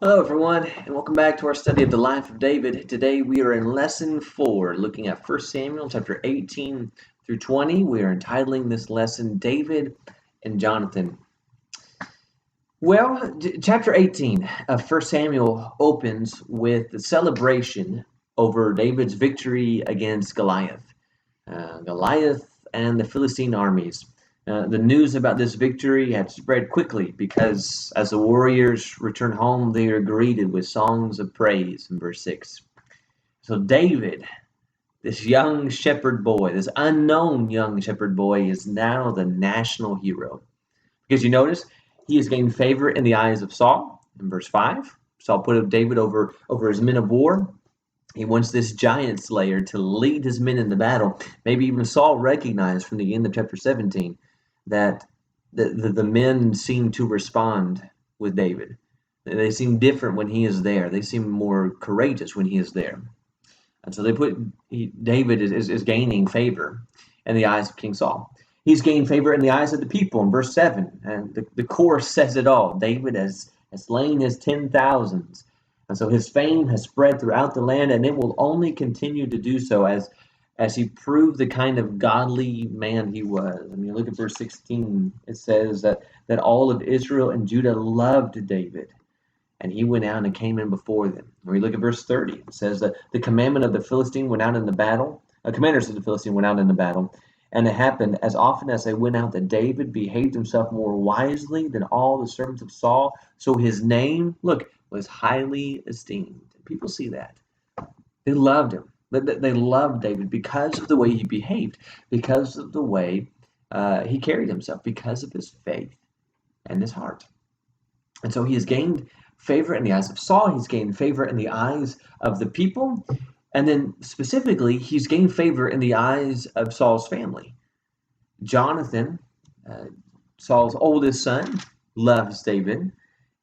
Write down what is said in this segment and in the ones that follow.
Hello, everyone, and welcome back to our study of the life of David. Today we are in lesson 4, looking at 1 Samuel chapter 18 through 20. We are entitling this lesson David and Jonathan. Well, chapter 18 of 1 Samuel opens with the celebration over David's victory against Goliath. Goliath and the Philistine armies. The news about this victory had spread quickly because as the warriors returned home, they are greeted with songs of praise in verse 6. So David, this young shepherd boy, this unknown young shepherd boy, is now the national hero. Because you notice, he has gained favor in the eyes of Saul in verse 5. Saul put up David over his men of war. He wants this giant slayer to lead his men in the battle. Maybe even Saul recognized from the end of chapter 17 that the men seem to respond with David. They seem different when he is there. They seem more courageous when he is there. And so David is gaining favor in the eyes of King Saul. He's gained favor in the eyes of the people in verse 7. And the chorus says it all. David has slain his 10,000s. And so his fame has spread throughout the land, and it will only continue to do so as he proved the kind of godly man he was. I mean, look at verse 16. It says that all of Israel and Judah loved David, and he went out and came in before them. When we look at verse 30, it says that the commandment of the Philistine went out in the battle. Commanders of the Philistine went out in the battle, and it happened as often as they went out that David behaved himself more wisely than all the servants of Saul. So his name, look, was highly esteemed. People see that. They loved him. They loved David because of the way he behaved, because of the way he carried himself, because of his faith and his heart. And so he has gained favor in the eyes of Saul. He's gained favor in the eyes of the people. And then specifically, he's gained favor in the eyes of Saul's family. Jonathan, uh, Saul's oldest son, loves David.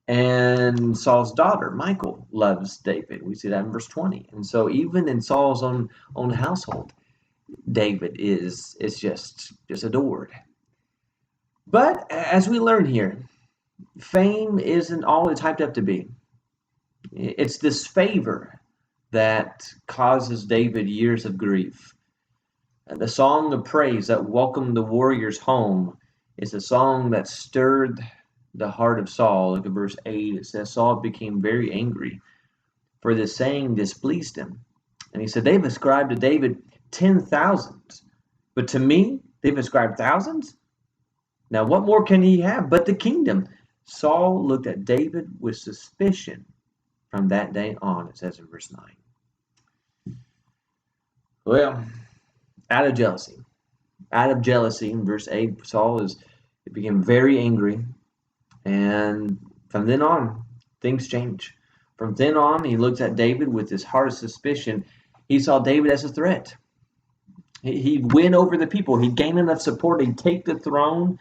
And Saul's daughter, Michal, loves David. We see that in verse 20. And so even in Saul's own household, David is just adored. But as we learn here, fame isn't all it's hyped up to be. It's this favor that causes David years of grief. The song of praise that welcomed the warriors home is a song that stirred the heart of Saul. Look at verse 8. It says, Saul became very angry, for this saying displeased him. And he said, they've ascribed to David 10,000s, but to me they've ascribed thousands? Now what more can he have but the kingdom? Saul looked at David with suspicion from that day on, it says in verse 9. Well, out of jealousy, in verse 8, Saul became very angry. And from then on, things change. From then on, he looks at David with his heart of suspicion. He saw David as a threat. He'd win over the people. He'd gain enough support. He'd take the throne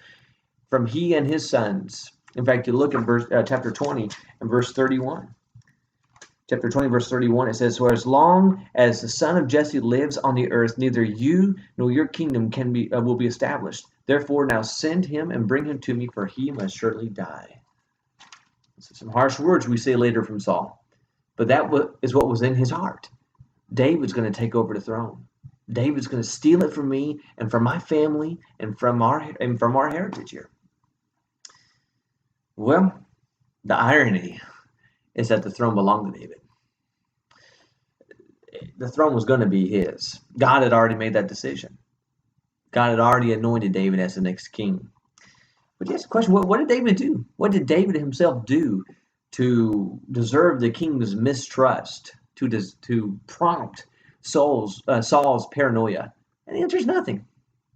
from he and his sons. In fact, you look at chapter 20 and verse 31. Chapter 20, verse 31, it says, for as long as the son of Jesse lives on the earth, neither you nor your kingdom will be established. Therefore now send him and bring him to me, for he must surely die. So some harsh words we see later from Saul. But that is what was in his heart. David's going to take over the throne. David's going to steal it from me and from my family and from our heritage here. Well, the irony is that the throne belonged to David. The throne was going to be his. God had already made that decision. God had already anointed David as the next king. But you ask the question, what did David do? What did David himself do to deserve the king's mistrust, to prompt Saul's paranoia? And the answer is nothing.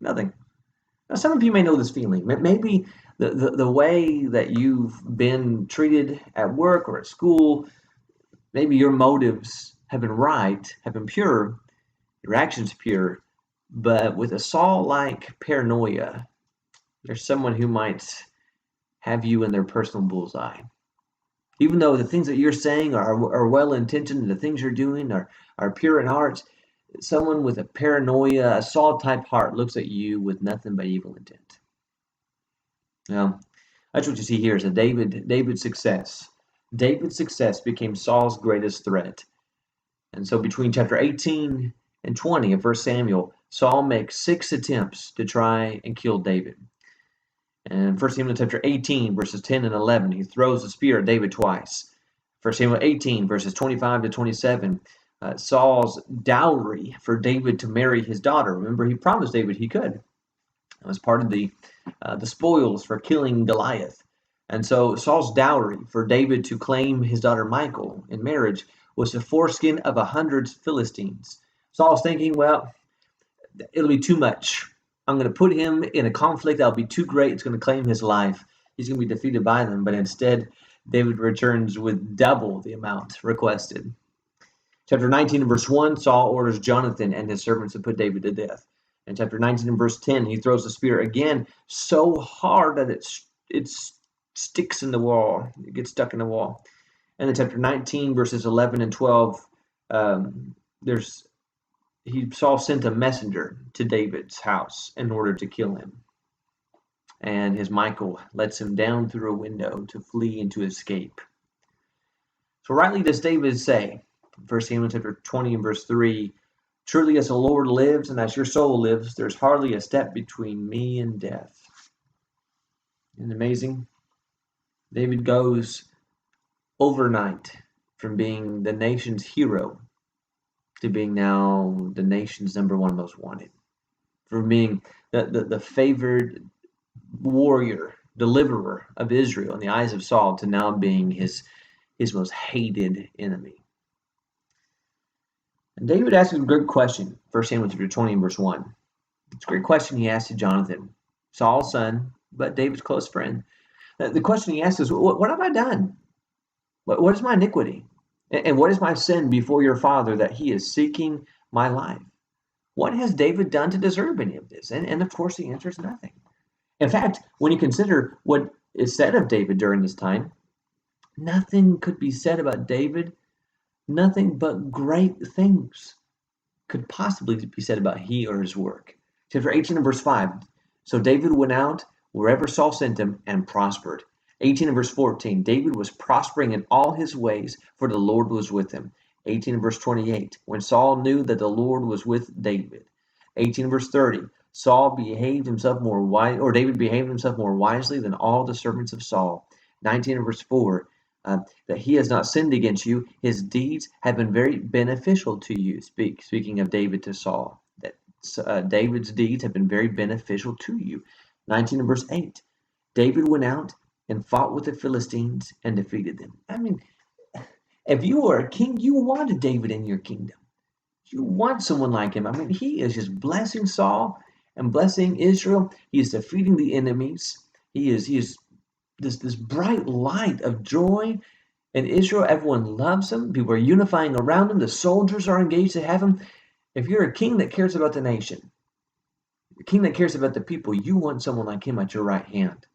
Nothing. Now, some of you may know this feeling. Maybe the way that you've been treated at work or at school, maybe your motives have been right, have been pure, your actions pure, but with a Saul-like paranoia, there's someone who might have you in their personal bullseye. Even though the things that you're saying are well-intentioned and the things you're doing are pure in heart, someone with a paranoia, a Saul-type heart looks at you with nothing but evil intent. Now, that's what you see here is that David's success David's success became Saul's greatest threat. And so between chapter 18 and 20 of 1 Samuel, Saul makes 6 attempts to try and kill David. And 1 Samuel chapter 18, verses 10 and 11, he throws a spear at David twice. 1 Samuel 18, verses 25 to 27, Saul's dowry for David to marry his daughter. Remember, he promised David he could. That was part of the spoils for killing Goliath. And so Saul's dowry for David to claim his daughter Michal in marriage was the foreskin of 100 Philistines. Saul's thinking, well, it'll be too much. I'm going to put him in a conflict that'll be too great. It's going to claim his life. He's going to be defeated by them. But instead, David returns with double the amount requested. Chapter 19 and verse 1, Saul orders Jonathan and his servants to put David to death. In chapter 19 and verse 10, he throws the spear again so hard that it sticks in the wall. It gets stuck in the wall. And in chapter 19, verses 11 and 12, Saul sent a messenger to David's house in order to kill him. And his Michal lets him down through a window to flee and to escape. So rightly does David say, 1 Samuel chapter 20 and verse 3, truly as the Lord lives and as your soul lives, there's hardly a step between me and death. Isn't it amazing? David goes overnight from being the nation's hero to being now the nation's #1 most wanted. From being the favored warrior, deliverer of Israel in the eyes of Saul to now being his most hated enemy. And David asks a great question, 1 Samuel chapter 20 and verse 1. It's a great question he asked to Jonathan, Saul's son, but David's close friend. The question he asks is, what have I done? What is my iniquity? And what is my sin before your father that he is seeking my life? What has David done to deserve any of this? And of course the answer is nothing. In fact, when you consider what is said of David during this time, nothing could be said about David. Nothing but great things could possibly be said about he or his work. Chapter 18 and verse 5. So David went out wherever Saul sent him and prospered. 18 and verse 14. David was prospering in all his ways, for the Lord was with him. 18 and verse 28. When Saul knew that the Lord was with David. 18 and verse 30. David behaved himself more wisely than all the servants of Saul. 19 and verse 4. That he has not sinned against you. His deeds have been very beneficial to you. Speaking of David to Saul, that David's deeds have been very beneficial to you. 19 and verse 8. David went out and fought with the Philistines and defeated them. I mean, if you were a king, you wanted David in your kingdom. You want someone like him. I mean, he is just blessing Saul and blessing Israel. He is defeating the enemies. He is this bright light of joy in Israel. Everyone loves him. People are unifying around him. The soldiers are engaged to have him. If you're a king that cares about the nation, a king that cares about the people, you want someone like him at your right hand.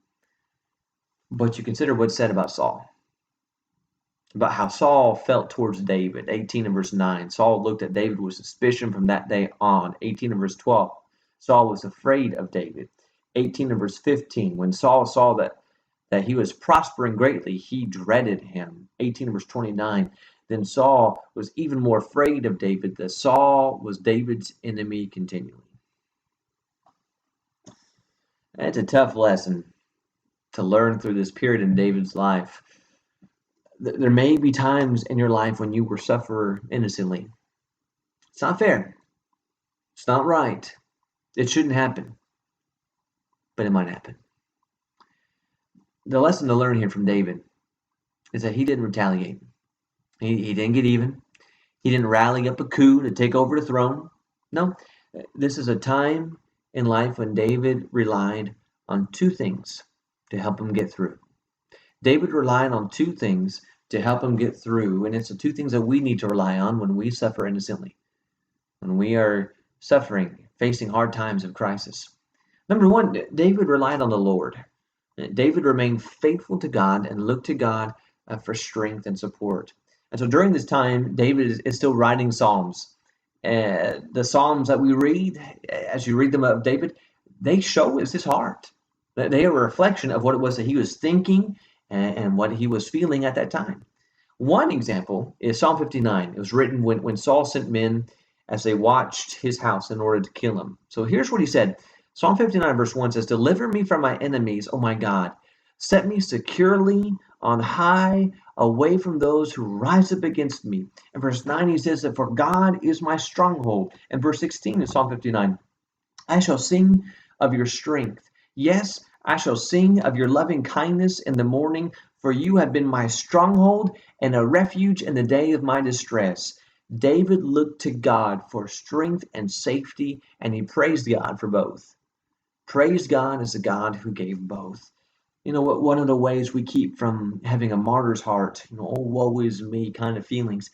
But you consider what's said about Saul, about how Saul felt towards David. 18 and verse 9. Saul looked at David with suspicion from that day on. 18 and verse 12. Saul was afraid of David. 18 and verse 15. When Saul saw that he was prospering greatly, he dreaded him. 18 and verse 29. Then Saul was even more afraid of David, that Saul was David's enemy continually. That's a tough lesson to learn through this period in David's life. There may be times in your life when you will suffer innocently. It's not fair. It's not right. It shouldn't happen. But it might happen. The lesson to learn here from David is that he didn't retaliate. He didn't get even. He didn't rally up a coup to take over the throne. No, this is a time in life when David relied on 2 things to help him get through. David relied on 2 things to help him get through, and it's the 2 things that we need to rely on when we suffer innocently, when we are suffering, facing hard times of crisis. Number 1, David relied on the Lord. David remained faithful to God and looked to God for strength and support. And so during this time, David is still writing Psalms. The Psalms that we read, as you read them of David, they show us his heart. They are a reflection of what it was that he was thinking and what he was feeling at that time. One example is Psalm 59. It was written when Saul sent men as they watched his house in order to kill him. So here's what he said. Psalm 59 verse 1 says, "Deliver me from my enemies, O my God. Set me securely on high, away from those who rise up against me." And verse 9 he says that, "For God is my stronghold." And verse 16 in Psalm 59, "I shall sing of your strength. Yes, I shall sing of your loving kindness in the morning, for you have been my stronghold and a refuge in the day of my distress." David looked to God for strength and safety, and he praised God for both. Praise God as the God who gave both. You know what? One of the ways we keep from having a martyr's heart, oh, woe is me kind of feelings,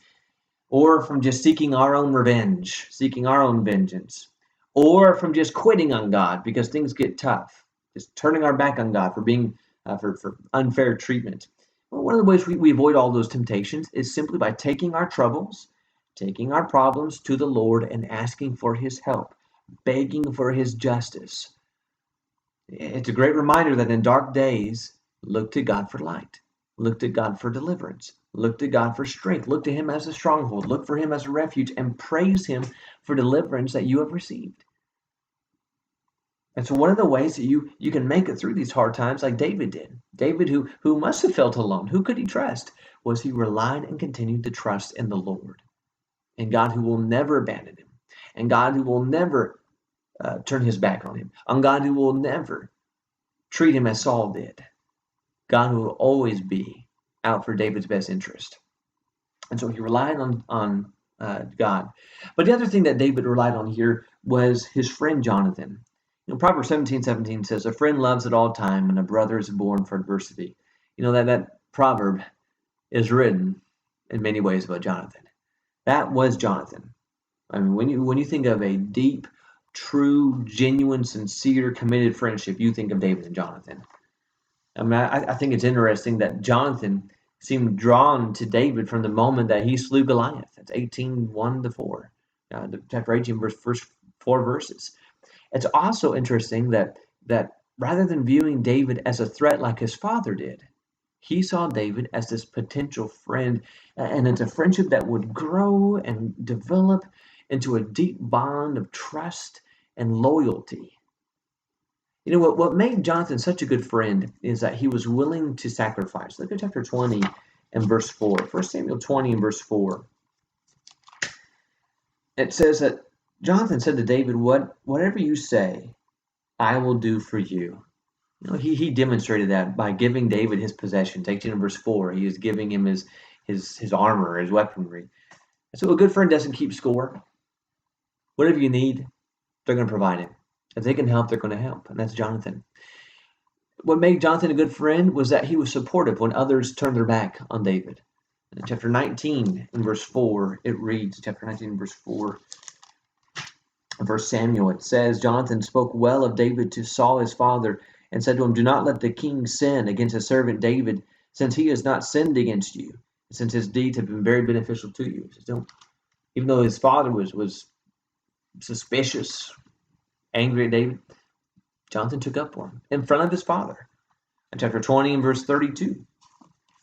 or from just seeking our own revenge, seeking our own vengeance, or from just quitting on God because things get tough, just turning our back on God for being for unfair treatment. Well, one of the ways we avoid all those temptations is simply by taking our troubles, taking our problems to the Lord and asking for His help, begging for His justice. It's a great reminder that in dark days, look to God for light. Look to God for deliverance. Look to God for strength. Look to Him as a stronghold. Look for Him as a refuge and praise Him for deliverance that you have received. And so one of the ways that you can make it through these hard times like David did. David, who must have felt alone. Who could he trust? Was he relied and continued to trust in the Lord. And God who will never abandon him. And God who will never turn his back on him. On God who will never treat him as Saul did. God who will always be out for David's best interest. And so he relied on God. But the other thing that David relied on here was his friend Jonathan. Proverbs 17:17 says, "A friend loves at all time, and a brother is born for adversity." That proverb is written in many ways about Jonathan. That was Jonathan. I mean, when you think of a deep, true, genuine, sincere, committed friendship, you think of David and Jonathan. I mean, I think it's interesting that Jonathan seemed drawn to David from the moment that he slew Goliath. That's 18:1-4. Chapter 18, first 4 verses. It's also interesting that rather than viewing David as a threat like his father did, he saw David as this potential friend, and it's a friendship that would grow and develop into a deep bond of trust and loyalty. What made Jonathan such a good friend is that he was willing to sacrifice. Look at chapter 20 and verse 4. 1 Samuel 20 and verse 4. It says that Jonathan said to David, "Whatever you say, I will do for you." He demonstrated that by giving David his possessions. 18 and verse 4, he is giving him his armor, his weaponry. So a good friend doesn't keep score. Whatever you need, they're going to provide it. If they can help, they're going to help. And that's Jonathan. What made Jonathan a good friend was that he was supportive when others turned their back on David. In chapter 19 and verse 4, it reads, chapter 19 and verse 4, 1 Samuel, it says, "Jonathan spoke well of David to Saul his father, and said to him, 'Do not let the king sin against his servant David, since he has not sinned against you, since his deeds have been very beneficial to you.'" He says, even though his father was suspicious, angry at David, Jonathan took up for him in front of his father. In chapter 20 and verse 32,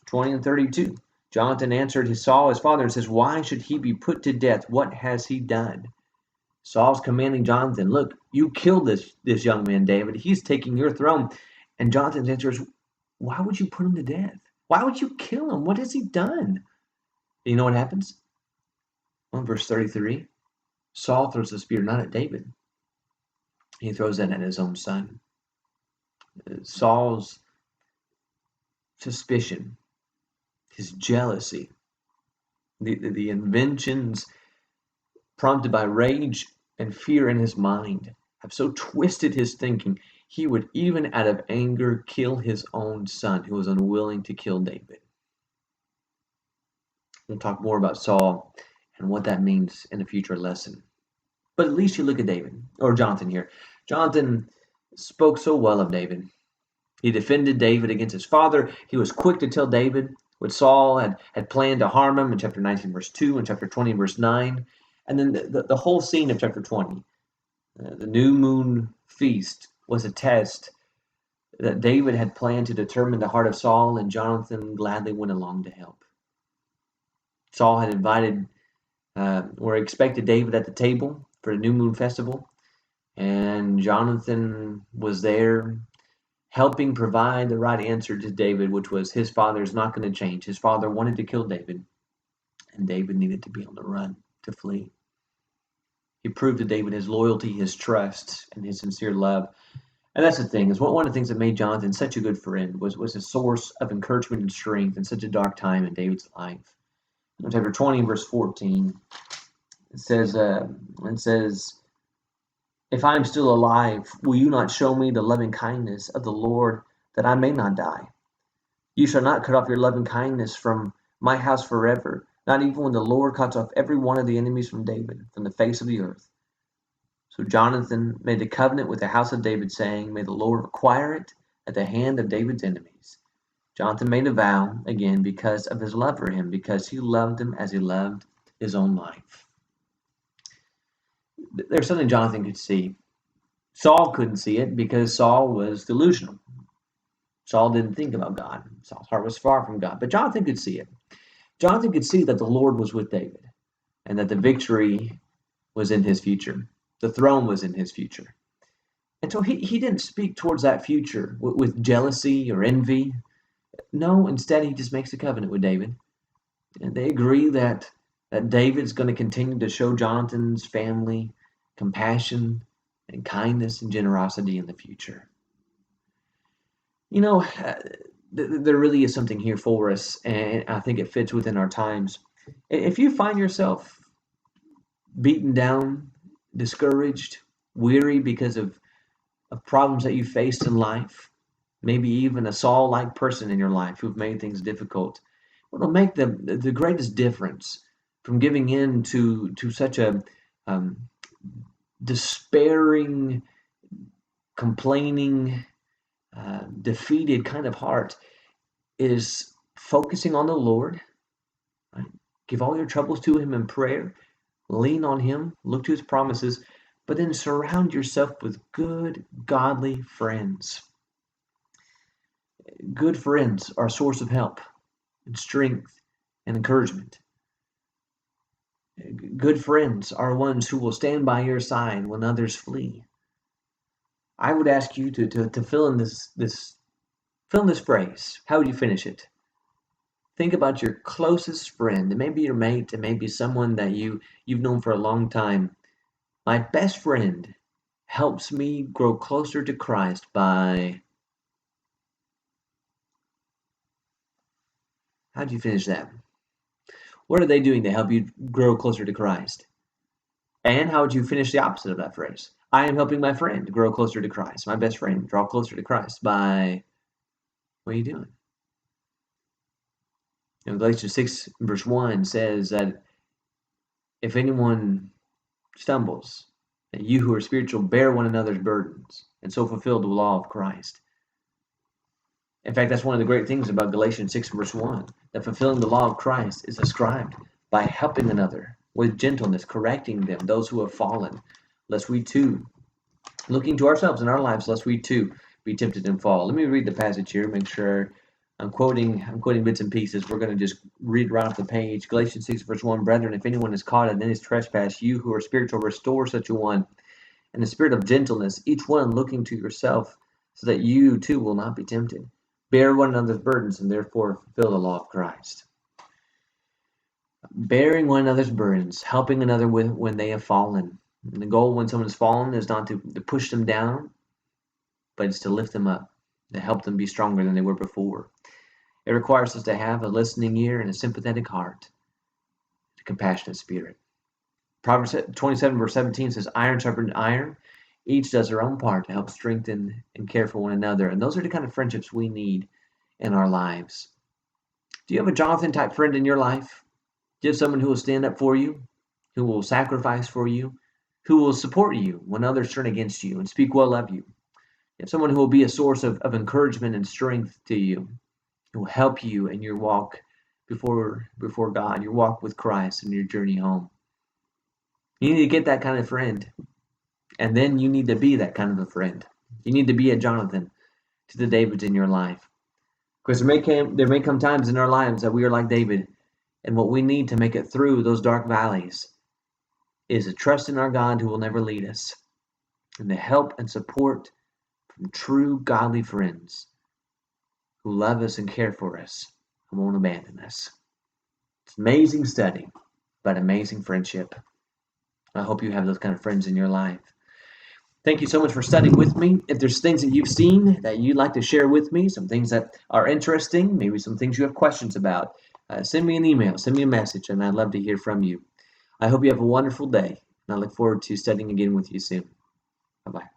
20 and 32, Jonathan answered Saul his father and says, "Why should he be put to death? What has he done?" Saul's commanding Jonathan, "Look, you killed this young man, David. He's taking your throne." And Jonathan's answer is, "Why would you put him to death? Why would you kill him? What has he done?" You know what happens? Well, in verse 33, Saul throws the spear not at David. He throws it at his own son. Saul's suspicion, his jealousy, the inventions prompted by rage and fear in his mind have so twisted his thinking, he would even out of anger kill his own son who was unwilling to kill David. We'll talk more about Saul and what that means in a future lesson. But at least you look at David, or Jonathan here. Jonathan spoke so well of David. He defended David against his father. He was quick to tell David what Saul had planned to harm him in chapter 19, verse 2, and chapter 20, verse 9. And then the whole scene of chapter 20, the new moon feast, was a test that David had planned to determine the heart of Saul, and Jonathan gladly went along to help. Saul had invited or expected David at the table for the new moon festival, and Jonathan was there helping provide the right answer to David, which was his father is not going to change. His father wanted to kill David, and David needed to be on the run to flee. He proved to David his loyalty, his trust, and his sincere love. And that's the thing, is one of the things that made Jonathan such a good friend was a source of encouragement and strength in such a dark time in David's life. In chapter 20, verse 14, it says, if I am still alive, will you not show me the loving kindness of the Lord, that I may not die? You shall not cut off your loving kindness from my house forever, not even when the Lord cuts off every one of the enemies from David, from the face of the earth. So Jonathan made a covenant with the house of David, saying, may the Lord require it at the hand of David's enemies. Jonathan made a vow, again, because of his love for him, because he loved him as he loved his own life. There's something Jonathan could see. Saul couldn't see it because Saul was delusional. Saul didn't think about God. Saul's heart was far from God. But Jonathan could see it. Jonathan could see that the Lord was with David and that the victory was in his future. The throne was in his future. And so he didn't speak towards that future with jealousy or envy. No, instead he just makes a covenant with David. And they agree that David's going to continue to show Jonathan's family compassion and kindness and generosity in the future. You know, there really is something here for us, and I think it fits within our times. If you find yourself beaten down, discouraged, weary because of problems that you faced in life, maybe even a Saul-like person in your life who've made things difficult, what'll make the greatest difference from giving in to such a despairing, complaining, defeated kind of heart is focusing on the Lord. Right? Give all your troubles to him in prayer. Lean on him. Look to his promises. But then surround yourself with good, godly friends. Good friends are a source of help and strength and encouragement. Good friends are ones who will stand by your side when others flee. I would ask you to fill in this phrase. How would you finish it? Think about your closest friend. It may be your mate. It may be someone that you've known for a long time. My best friend helps me grow closer to Christ by... How'd you finish that? What are they doing to help you grow closer to Christ? And how would you finish the opposite of that phrase? I am helping my friend grow closer to Christ. My best friend draw closer to Christ by... What are you doing? Galatians 6 verse 1 says that if anyone stumbles, that you who are spiritual bear one another's burdens and so fulfill the law of Christ. In fact, that's one of the great things about Galatians 6 verse 1, that fulfilling the law of Christ is described by helping another with gentleness, correcting them, those who have fallen, lest we too, looking to ourselves in our lives, lest we too be tempted and fall. Let me read the passage here, make sure I'm quoting bits and pieces. We're going to just read right off the page. Galatians 6 verse 1, brethren, if anyone is caught in his trespass, you who are spiritual, restore such a one in the spirit of gentleness, each one looking to yourself, so that you too will not be tempted. Bear one another's burdens and therefore fulfill the law of Christ. Bearing one another's burdens, helping another when they have fallen. And the goal when someone has fallen is not to push them down, but it's to lift them up, to help them be stronger than they were before. It requires us to have a listening ear and a sympathetic heart, a compassionate spirit. Proverbs 27 verse 17 says, iron sharpens iron. Each does their own part to help strengthen and care for one another. And those are the kind of friendships we need in our lives. Do you have a Jonathan type friend in your life? Do you have someone who will stand up for you, who will sacrifice for you, who will support you when others turn against you and speak well of you? You have someone who will be a source of encouragement and strength to you, who will help you in your walk before God, your walk with Christ and your journey home. You need to get that kind of friend. And then you need to be that kind of a friend. You need to be a Jonathan to the Davids in your life. Because there may come times in our lives that we are like David, and what we need to make it through those dark valleys is a trust in our God who will never lead us, and the help and support from true godly friends who love us and care for us and won't abandon us. It's amazing study, but amazing friendship. I hope you have those kind of friends in your life. Thank you so much for studying with me. If there's things that you've seen that you'd like to share with me, some things that are interesting, maybe some things you have questions about, send me an email, send me a message, and I'd love to hear from you. I hope you have a wonderful day, and I look forward to studying again with you soon. Bye bye.